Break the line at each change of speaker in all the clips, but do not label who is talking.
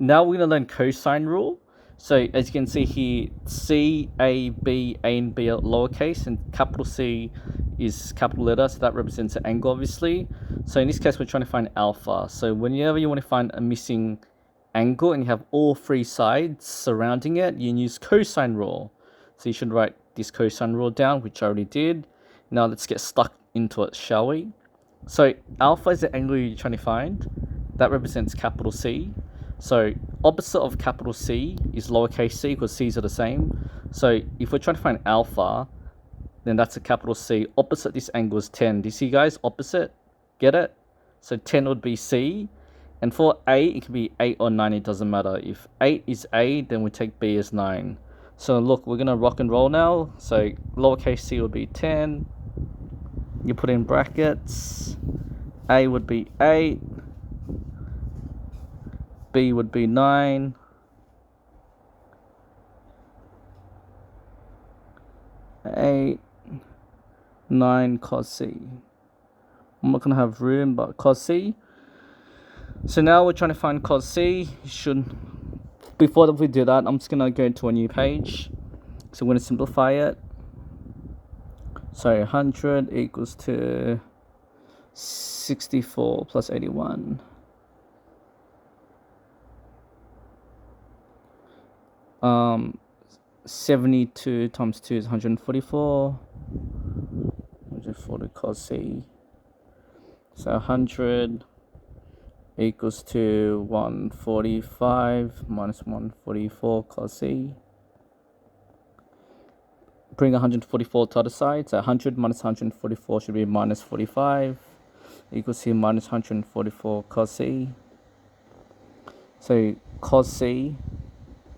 now we're going to learn cosine rule. So as you can see here, C, A, B, A and B are lowercase, and capital C is capital letter, so that represents an angle, obviously. So in this case, we're trying to find alpha. So whenever you want to find a missing angle and you have all three sides surrounding it, you can use cosine rule. So you should write this cosine rule down, which I already did. Now let's get stuck into it, shall we? So alpha is the angle you're trying to find. That represents capital C. So opposite of capital C is lowercase c, because c's are the same. So if we're trying to find alpha, then that's a capital C. Opposite this angle is 10. Do you see, guys? Opposite. Get it? So 10 would be C. And for A, it can be 8 or 9. It doesn't matter. If 8 is A, then we take B as 9. So look, we're going to rock and roll now. So lowercase c would be 10. You put in brackets. A would be 8. B would be 9. Eight, 9 cos C. I'm not going to have room, but cos C. So now we're trying to find cos C. Before we do that, I'm just going to go to a new page. So I'm going to simplify it. So 100 equals to 64 plus 81. Um, 72 times 2 is 144. 140 cos C. So 100 equals to 145 minus 144 cos C. Bring 144 to the other side. So 100 minus 144 should be minus 45. Equals to minus 144 cos C. So cos C.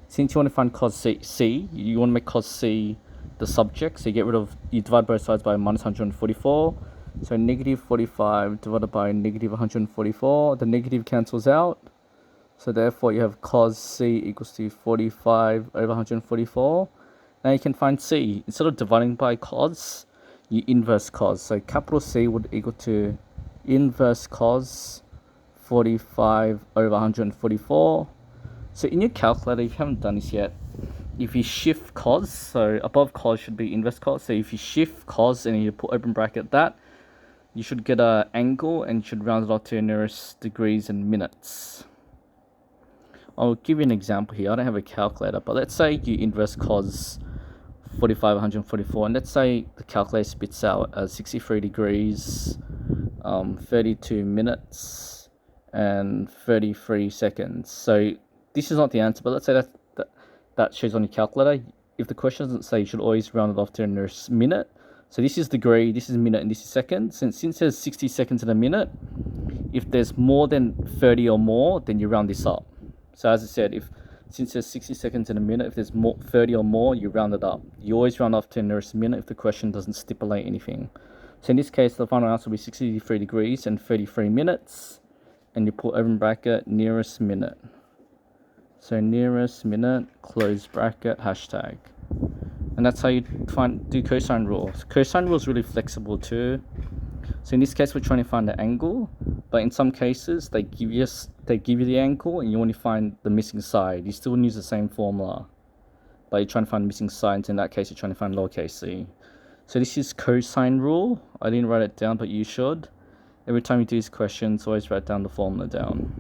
Since you want to find cos C, you want to make cos C the subject. So you divide both sides by minus 144. So negative 45 divided by negative 144. The negative cancels out. So therefore you have cos C equals to 45 over 144. Now you can find C. Instead of dividing by cos, you inverse cos. So capital C would equal to inverse cos 45 over 144. So in your calculator, if you haven't done this yet, if you shift cos, so above cos should be inverse cos. So if you shift cos and you put open bracket that, you should get an angle and you should round it off to your nearest degrees and minutes. I'll give you an example here. I don't have a calculator, but let's say you inverse cos 45, 144, and let's say the calculator spits out 63 degrees, 32 minutes, and 33 seconds. So this is not the answer, but let's say that shows on your calculator. If the question doesn't say, you should always round it off to the nearest minute. So this is degree, this is minute, and this is second. Since there's 60 seconds in a minute, if there's more than 30 or more, then you round this up. So as I said, since there's 60 seconds in a minute, if there's 30 or more, you round it up. You always round off to the nearest minute if the question doesn't stipulate anything. So in this case, the final answer will be 63 degrees and 33 minutes. And you put open bracket, nearest minute. So nearest minute, close bracket, hashtag. And that's how you do cosine rule. Cosine rule is really flexible too. So in this case, we're trying to find the angle, but in some cases, they give you the angle and you want to find the missing side. You still want to use the same formula, but you're trying to find the missing sides. In that case, you're trying to find lowercase c. So this is cosine rule. I didn't write it down, but you should. Every time you do these questions, always write down the formula down.